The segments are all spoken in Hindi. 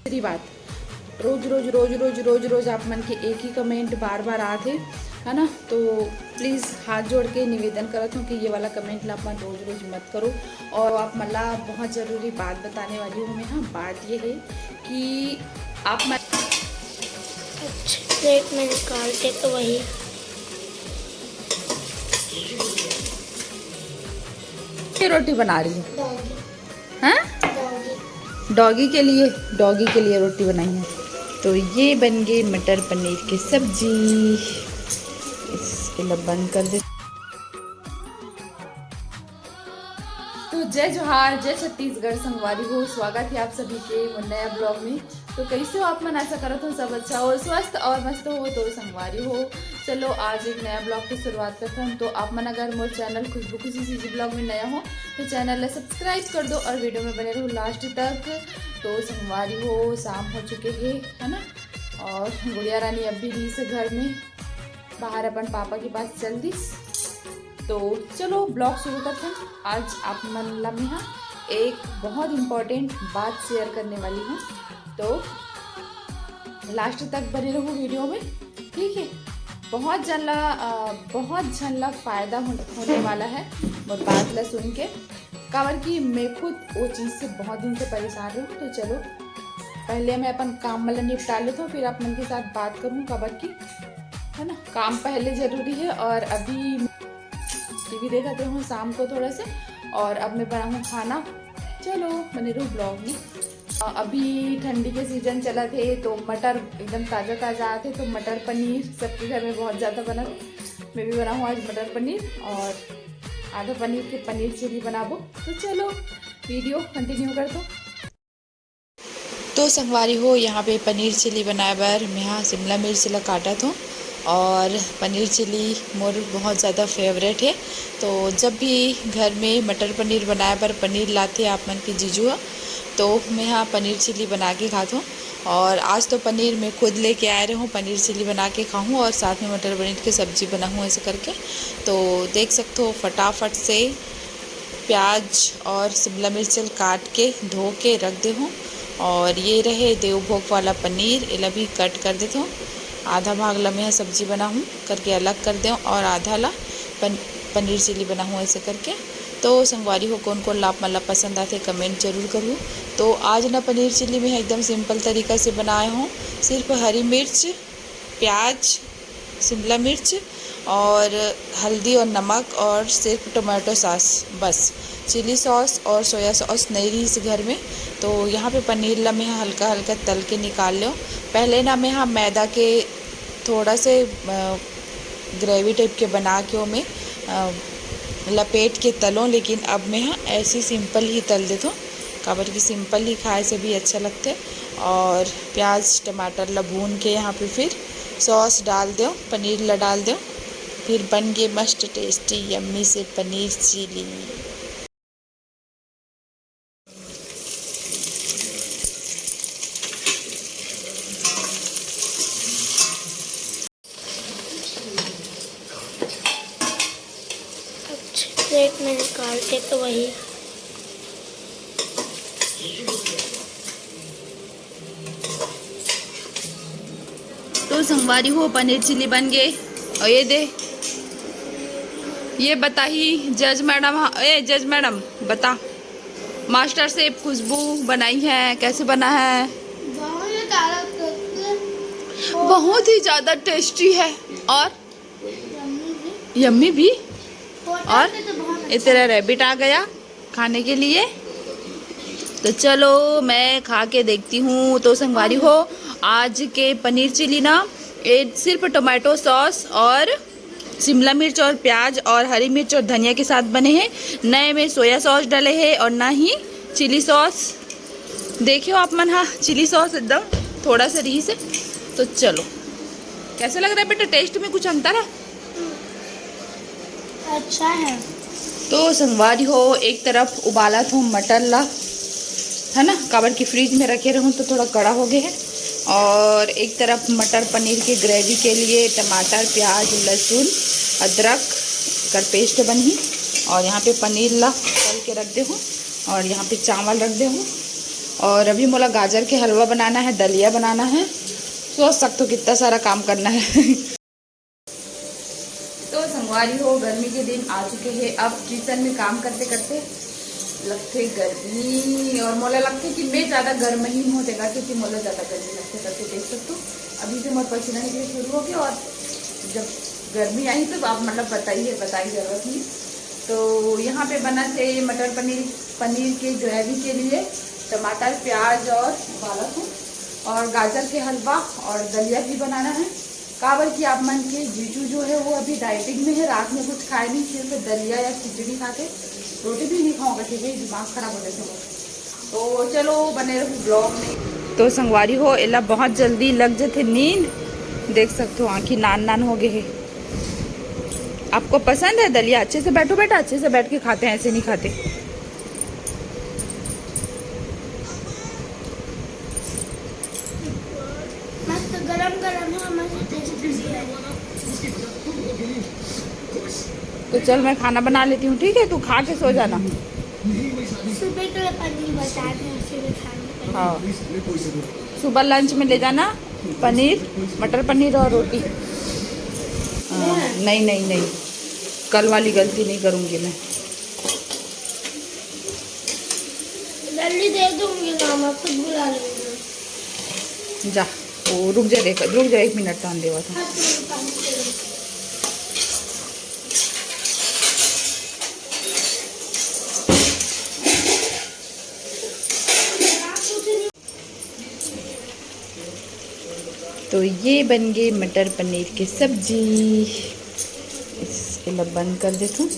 मेरी बात रोज रोज रोज रोज रोज रोज आप मन के एक ही कमेंट बार बार आते है ना, तो प्लीज़ हाथ जोड़ के निवेदन करत हूँ कि ये वाला कमेंट ला अपन रोज रोज मत करो। और आप मला बहुत ज़रूरी बात बताने वाली हूँ मैं। हाँ, बात ये है कि आप प्लेट में निकालते तो वही रोटी बना रही हूँ। हाँ, डॉगी के लिए रोटी बनाई है। तो ये बन गई मटर पनीर की सब्जी। इसके लिए बंद कर दे। तो जय जोहार, जय छत्तीसगढ़, संगवारी हो। स्वागत है आप सभी के नया ब्लॉग में। तो कैसे हो आप मन? आशा करत हो सब अच्छा हो, स्वस्थ और मस्त हो। तो संगवारी हो, चलो आज एक नया ब्लॉग की शुरुआत करते हैं। तो आप मन अगर मोर चैनल खुशबू खुशी सीजी ब्लॉग में नया हो तो चैनल को सब्सक्राइब कर दो और वीडियो में बने रहो लास्ट तक। तो संगवारी हो, शाम हो चुके है ना, और गुड़िया रानी अब भी रही से घर में, बाहर अपन पापा के पास चल दिस। तो चलो ब्लॉग शुरू करते हैं। आज आप मन ला में हाँ एक बहुत इम्पोर्टेंट बात शेयर करने वाली हूँ, तो लास्ट तक बने रहो वीडियो में, ठीक है। बहुत झनला फ़ायदा होने वाला है और बात ला सुन के, काबर कि मैं खुद वो चीज़ से बहुत दिन से परेशान हूँ। तो चलो पहले मैं अपन काम वाला निपटा लेता हूँ, फिर आप मन के साथ बात करूँ, काबर की है ना, काम पहले ज़रूरी है। और अभी टीवी देखते हूँ शाम को थोड़ा से, और अब मैं बनाऊँ खाना। चलो बने रहो ब्लॉग में। अभी ठंडी के सीजन चला थे तो मटर एकदम ताज़ा ताज़ा आते, तो मटर पनीर सबके घर में बहुत ज़्यादा बना। मैं भी बनाऊँ आज मटर पनीर, और आधा पनीर के पनीर चिली बनाबो। तो चलो वीडियो कंटिन्यू कर दो। तो संगवारी हो, यहाँ पे पनीर चिली बनाए बार मैं यहाँ शिमला मिर्च ला काटा था, और पनीर चिली मोर बहुत ज़्यादा फेवरेट है। तो जब भी घर में मटर पनीर बनाए पर पनीर लाते आप मन के जीजू, तो मैं यहाँ पनीर चिली बना के खाता हूँ। और आज तो पनीर मैं खुद लेके आए रही हूँ, पनीर चिली बना के खाऊँ और साथ में मटर पनीर की सब्ज़ी बनाऊँ ऐसे करके। तो देख सकते हो फटाफट से प्याज और शिमला मिर्च काट के धो के रख दे हूँ। और ये रहे देवभोग वाला पनीर, इला भी कट कर देता हूँ। आधा भाग ला मैं सब्जी बनाऊँ करके अलग कर दें, और आधा ला पनीर चिली बनाऊँ ऐसे करके। तो संगवारी हो, कौन कौन ला मतलब पसंद आते कमेंट जरूर करूँ। तो आज ना पनीर चिली में एकदम सिंपल तरीक़ा से बनाए हूँ। सिर्फ हरी मिर्च, प्याज, शिमला मिर्च और हल्दी और नमक, और सिर्फ टोमेटो सॉस, बस चिली सॉस और सोया सॉस नहीं रही इस घर में। तो यहाँ पे पनीर ला मैं हल्का हल्का तल के निकाल लो। पहले ना मैं यहाँ मैदा के थोड़ा से ग्रेवी टाइप के बना के मैं लपेट के तलों, लेकिन अब मैं यहाँ ऐसी सिंपल ही तल देता हूँ, काबर की सिंपल ही खाए से भी अच्छा लगता है। और प्याज टमाटर ला भून के यहाँ पे फिर सॉस डाल दो, पनीर ला डाल दो, फिर बन गए मस्त टेस्टी यम्मी से पनीर चिली। प्लेट में निकालते तो वही तो संगवारी हो, पनीर चिली बन गए। और ये दे, ये बता ही जज मैडम, जज मैडम बता, मास्टर शेफ खुशबू बनाई है, कैसे बना है? बहुत ही ज़्यादा टेस्टी है और यम्मी भी। और ये तेरा रैबिट आ गया खाने के लिए, तो चलो मैं खा के देखती हूँ। तो संगवारी हो, आज के पनीर चिली ना ये सिर्फ टोमेटो सॉस और शिमला मिर्च और प्याज और हरी मिर्च और धनिया के साथ बने हैं। नए में सोया सॉस डाले हैं और ना ही चिली सॉस। देखियो आप मन, हाँ चिली सॉस एकदम थोड़ा सा रही से। तो चलो कैसे लग रहा है बेटा, टेस्ट में कुछ अंतर है? अच्छा है। तो संगवारी हो, एक तरफ उबाला था मटर ला, है ना, काबर की फ्रिज में रखे रहूँ तो थोड़ा कड़ा हो गया है। और एक तरफ मटर पनीर की ग्रेवी के लिए टमाटर प्याज लहसुन अदरक कर पेस्ट बनी, और यहाँ पे पनीर ला तल के रख दे हूँ, और यहाँ पे चावल रख दे हूँ। और अभी मोला गाजर के हलवा बनाना है, दलिया बनाना है। सोच सकते हो कितना सारा काम करना है। तो संगवारी हो, गर्मी के दिन आ चुके हैं। अब किचन में काम करते करते लगते गर्मी, और मोला लगते कि मैं ज़्यादा गर्म ही हूँ देगा, क्योंकि मोला ज़्यादा गर्मी लगते करते देख सकते हो। अभी से मोर पसीना निकले शुरू हो गया, और जब गर्मी आई तो आप मतलब बताइए जरूरत नहीं। तो यहाँ पे बना थे मटर पनीर के ग्रेवी के लिए टमाटर प्याज और पालक और गाजर के हलवा और दलिया भी बनाना है। काबर की आप मन के जीजू जो है वो अभी डाइटिंग में है, रात में कुछ खाए नहीं, सिर्फ दलिया या खिचड़ी खा के, रोटी भी नहीं खाऊंगा, ठीक है, दिमाग खराब हो जाए। तो चलो बने रहो ब्लॉग में। तो संगवारी हो एला बहुत जल्दी लग जाते नींद, देख सकते हो आँखी नान हो गए है। आपको पसंद है दलिया? अच्छे से बैठो बेटा, अच्छे से बैठ के खाते हैं, ऐसे नहीं खाते। मस्त गरम गरम है, मस्त टेस्टी है। तो चल मैं खाना बना लेती हूँ, ठीक है, तू खा के सो जाना। सुबह के लिए पनीर बता दें, सुबह खाने का। हाँ, सुबह लंच में ले जाना पनीर, मटर पनीर और रोटी। नहीं नहीं नहीं, कल वाली गलती नहीं करूँगी मैं। जल्दी दे दूंगी ना, मैं खुद बुला लूंगी। जा, वो रुक जा, 1 मिनट तान देवा था। तो ये बन गई मटर पनीर की सब्जी। इसके लिए बंद कर देता हूँ।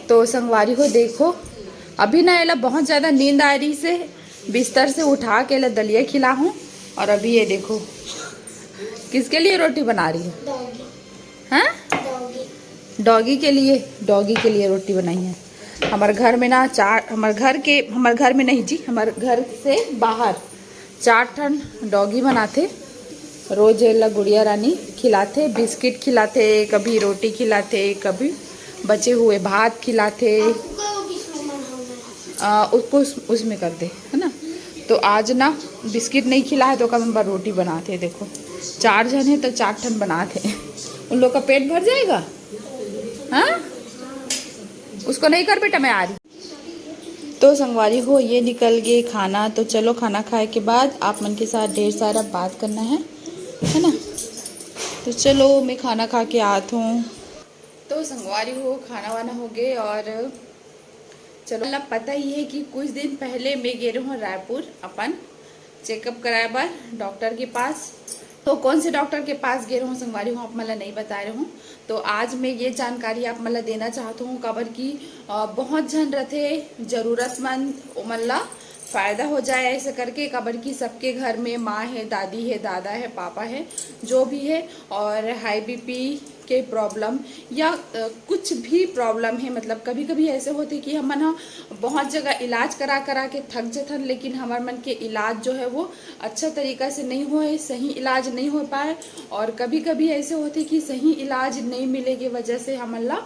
तो संगवारी हो देखो, अभी ना एला बहुत ज़्यादा नींद आ रही से बिस्तर से उठा के एला दलिया खिला हूँ। और अभी ये देखो किसके लिए रोटी बना रही है? हाँ, डॉगी के लिए रोटी बनाई है। हमारे घर में ना हमारे घर में नहीं जी, हमारे घर से बाहर 4 ठन डॉगी बनाते। रोज एला गुड़िया रानी खिलाते, बिस्किट खिलाते, कभी रोटी खिलाते, कभी बचे हुए भात खिलाते। उसको उसमें कर दे, है ना। तो आज ना बिस्किट नहीं खिलाए तो कम बार रोटी बनाते। देखो 4 जन है तो 4 ठन बनाते। उन लोग का पेट भर जाएगा। हाँ, उसको नहीं कर बेटा, मैं आ रही। तो संगवारी हो ये निकल गए खाना। तो चलो खाना खाए के बाद आप मन के साथ ढेर सारा बात करना है ना। तो चलो मैं खाना खा के आती हूँ। तो संगवारी हो खाना वाना हो गए, और चलो मतलब पता ही है कि कुछ दिन पहले मैं गए रही हूँ रायपुर अपन चेकअप कराए बार डॉक्टर के पास। तो कौन से डॉक्टर के पास गए हूँ संगवारी हूँ आप मतलब नहीं बता रहे हूँ। तो आज मैं ये जानकारी आप मतलब देना चाहता हूँ खबर की बहुत जन रहते ज़रूरतमंद मतलब फ़ायदा हो जाए ऐसे करके। खबर की सबके घर में माँ है, दादी है, दादा है, पापा है, जो भी है, और हाई बीपी के प्रॉब्लम या कुछ भी प्रॉब्लम है। मतलब कभी कभी ऐसे होते कि हम ना बहुत जगह इलाज करा करा के थक जाते, लेकिन हमारे मन के इलाज जो है वो अच्छा तरीका से नहीं हुए, सही इलाज नहीं हो पाए। और कभी कभी ऐसे होते कि सही इलाज नहीं मिले की वजह से हमला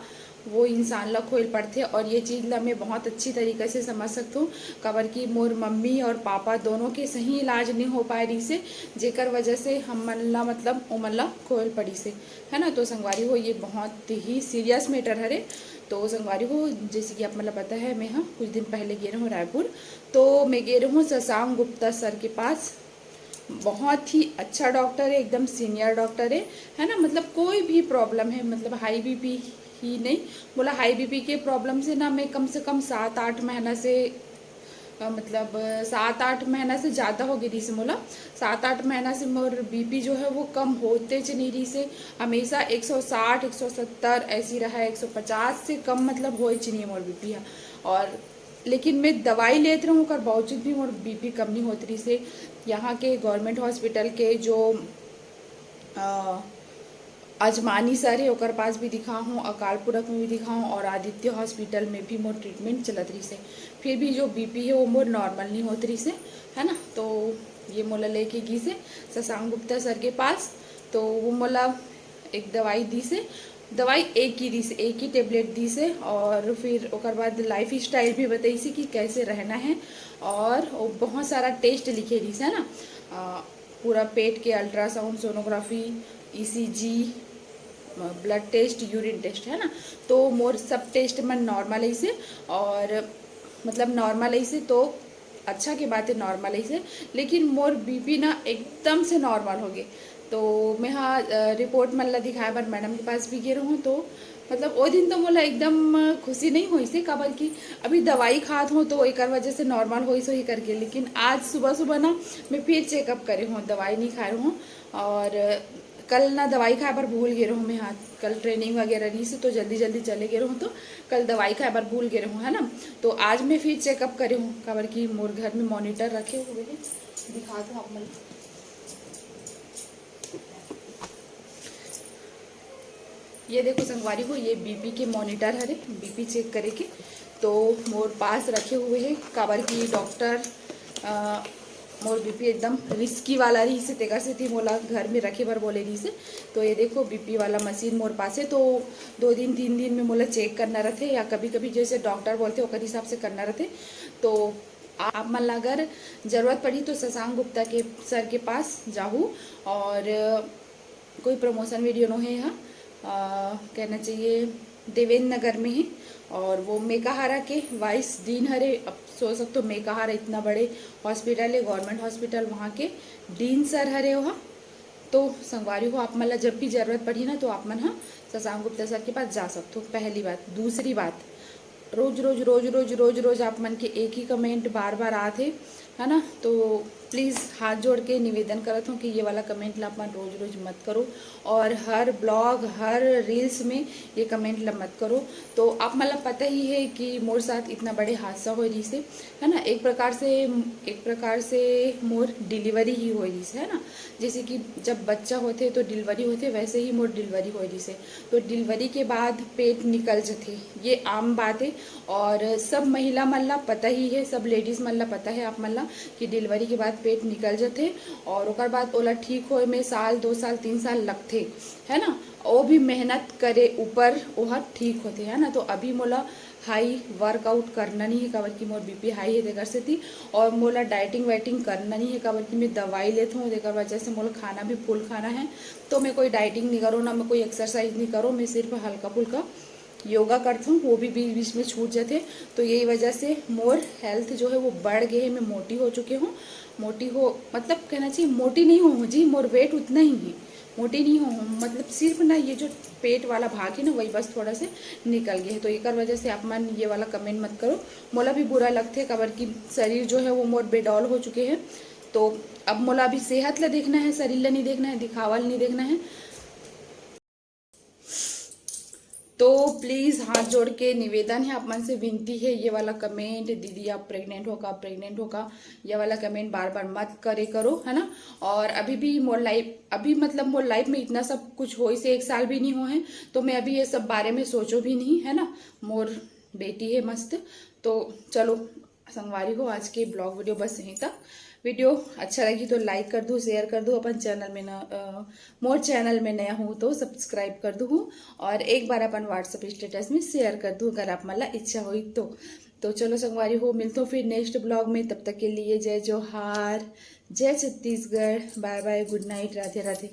वो इंसान ला खोल पड़ते। और ये चीज़ ला मैं बहुत अच्छी तरीके से समझ सकती हूँ। खबर की मोर मम्मी और पापा दोनों के सही इलाज नहीं हो पाए रही से, जेकर वजह से हम ला मतलब उमला खोल पड़ी से, है ना। तो संगवारी हो ये बहुत ही सीरियस मैटर है रे। तो संगवारी हो जैसे कि आप मतलब पता है मैं हाँ कुछ दिन पहले गए रहूँ रायपुर। तो मैं गए रहूँ शशांक गुप्ता सर के पास। बहुत ही अच्छा डॉक्टर है, एकदम सीनियर डॉक्टर है ना। मतलब कोई भी प्रॉब्लम है, मतलब हाई बीपी ही नहीं बोला, हाई बीपी के प्रॉब्लम से ना मैं कम से कम 7-8 महीना से मतलब 7-8 महीना से ज़्यादा हो गई रही से। बोला 7-8 महीना से मोर बीपी जो है वो कम होते च नहीं रही से। हमेशा 160 170 ऐसी रहा है, 150 से कम मतलब हो नहीं मोर बीपी। और लेकिन मैं दवाई लेते रहूँ कर बावजूद भी मोर बीपी कम नहीं होती रही से। यहाँ के गवर्नमेंट हॉस्पिटल के जो अजमानी सर है ओकर पास भी दिखा हूँ, अकालपुरक में भी दिखा हूँ, और आदित्य हॉस्पिटल में भी मोर ट्रीटमेंट चलत रही से। फिर भी जो बीपी है वो मोर नॉर्मल नहीं होती रही से, है ना। तो ये मोला लेके गई से शशांक गुप्ता सर के पास। तो वो मोला एक दवाई दी से, दवाई एक ही दी से, एक ही टेबलेट दी से, और फिर ओकर बाद लाइफ स्टाइल भी बताई सी कि कैसे रहना है, और बहुत सारा टेस्ट लिखे दी से, है ना। पूरा पेट के ultrasound, sonography, ECG, blood test, urine test, है ना। तो मोर सब टेस्ट में नॉर्मल ही से, और मतलब नॉर्मल ही से तो अच्छा की बात है नॉर्मल ही से, लेकिन मोर बीपी ना एकदम से नॉर्मल हो गए। तो मैं हाँ रिपोर्ट मतलब दिखाया बार मैडम के पास भी गए रहूँ, तो मतलब वो दिन तो मोला एकदम खुशी नहीं हुई से, काबर की अभी दवाई खात हूँ तो एक वजह से नॉर्मल हो ही करके। लेकिन आज सुबह सुबह ना मैं फिर चेकअप करे हूँ, दवाई नहीं खा रही हूँ, और कल ना दवाई खाए पर भूल गए रहूँ मैं। हाँ कल ट्रेनिंग वगैरह रही से तो जल्दी जल्दी चले गए रहूँ, तो कल दवाई खाए पर भूल गए रहूँ, है ना। तो आज मैं फिर चेकअप करे हूँ, काबर की मोर घर में मॉनिटर रखे हुए हैं, दिखा दो आप मन। ये देखो संगवारी को, ये बीपी के मॉनिटर हरे, बीपी चेक करे के तो मोर पास रखे हुए हैं, काबर की डॉक्टर मोर बीपी एकदम रिस्की वाला रही से, तेकर से थी मोला घर में रखे बर बोले रही से। तो ये देखो बीपी वाला मशीन मोर पास है, तो 2 दिन 3 दिन में मोला चेक करना रहते, या कभी कभी जैसे डॉक्टर बोलते ओकर हिसाब से करना रहते। तो आप मन ला अगर जरूरत पड़ी तो शशांक गुप्ता के सर के पास जाहू, और कोई प्रमोशन वीडियो नो है यहाँ, कहना चाहिए देवेंद्र नगर में है, और वो मेकाहारा के वाइस डीन हरे। अब सोच सकते हो मेकाहारा इतना बड़े हॉस्पिटल है, गवर्नमेंट हॉस्पिटल, वहाँ के डीन सर हरे वहाँ। तो संगवारी हो आप मतलब जब भी जरूरत पड़ी ना तो आप मन हाँ शशांक गुप्ता सर के पास जा सकते हो, पहली बात। दूसरी बात, रोज रोज रोज रोज रोज रोज आप मन के एक ही कमेंट बार बार आते, है ना। तो प्लीज़ हाथ जोड़ के निवेदन करत हूँ कि ये वाला कमेंट ला अपन रोज रोज मत करो, और हर ब्लॉग हर रील्स में ये कमेंट ला मत करो। तो आप मतलब पता ही है कि मोर साथ इतना बड़े हादसा हो रही से, है ना। एक प्रकार से मोर डिलीवरी ही हो रही से, है ना। जैसे कि जब बच्चा होते तो डिलीवरी होते, वैसे ही मोर डिलीवरी हो रही से। तो डिलीवरी के बाद पेट निकल जाते, ये आम बात है, और सब महिला मन ला पता ही है, सब लेडीज मन ला पता है आप मन ला कि डिलीवरी के बाद पेट निकल जाते, और ओकर बाद ओला ठीक होए में 1 2 साल 3 साल लगते, है ना। वो भी मेहनत करे ऊपर वह ठीक होते, है ना। तो अभी मोला हाई वर्कआउट करना नहीं है, काबर की मोर बीपी हाई है देकर से थी, और मोला डाइटिंग वाइटिंग करना नहीं है, काबर की मैं दवाई लेती हूँ, देकर वजह से मोला खाना भी फुल खाना है। तो मैं कोई डाइटिंग नहीं करूँ, ना मैं कोई एक्सरसाइज नहीं करूँ, मैं सिर्फ हल्का फुल्का योगा करती हूँ, वो भी बीच बीच में छूट जाते। तो यही वजह से मोर हेल्थ जो है वो बढ़ गई है, मैं मोटी हो चुकी हूँ। मोटी हो मतलब कहना चाहिए मोटी नहीं हूँ जी, मोर वेट उतना ही है, मोटी नहीं हूँ, मतलब सिर्फ ना ये जो पेट वाला भाग है ना वही बस थोड़ा से निकल गया है। तो एक वजह से आप मन ये वाला कमेंट मत करो, मोला भी बुरा लगते है, काबर की शरीर जो है वो मोर बेडौल हो चुके हैं। तो अब मोला अभी सेहत ला देखना है, शरीर ला नहीं देखना है, दिखावल नहीं देखना है। तो प्लीज़ हाथ जोड़ के निवेदन है, आप मन से विनती है, ये वाला कमेंट दीदी आप प्रेग्नेंट होगा ये वाला कमेंट बार बार मत करे करो, है ना। और अभी भी मोर लाइफ, अभी मतलब मोर लाइफ में इतना सब कुछ हो से 1 साल भी नहीं हुए हैं, तो मैं अभी ये सब बारे में सोचो भी नहीं, है ना। मोर बेटी है मस्त। तो चलो संगवारी को आज के ब्लॉग वीडियो बस यहीं तक। वीडियो अच्छा लगी तो लाइक कर दो, शेयर कर दो, अपन चैनल में मोर चैनल में नया हूँ तो सब्सक्राइब कर दो, और एक बार अपन व्हाट्सएप स्टेटस में शेयर कर दो अगर आप मला इच्छा हुई तो चलो संगवारी हो मिलते हो फिर नेक्स्ट ब्लॉग में। तब तक के लिए जय जोहार, जय Chhattisgarh, bye bye, good night, Radhe Radhe.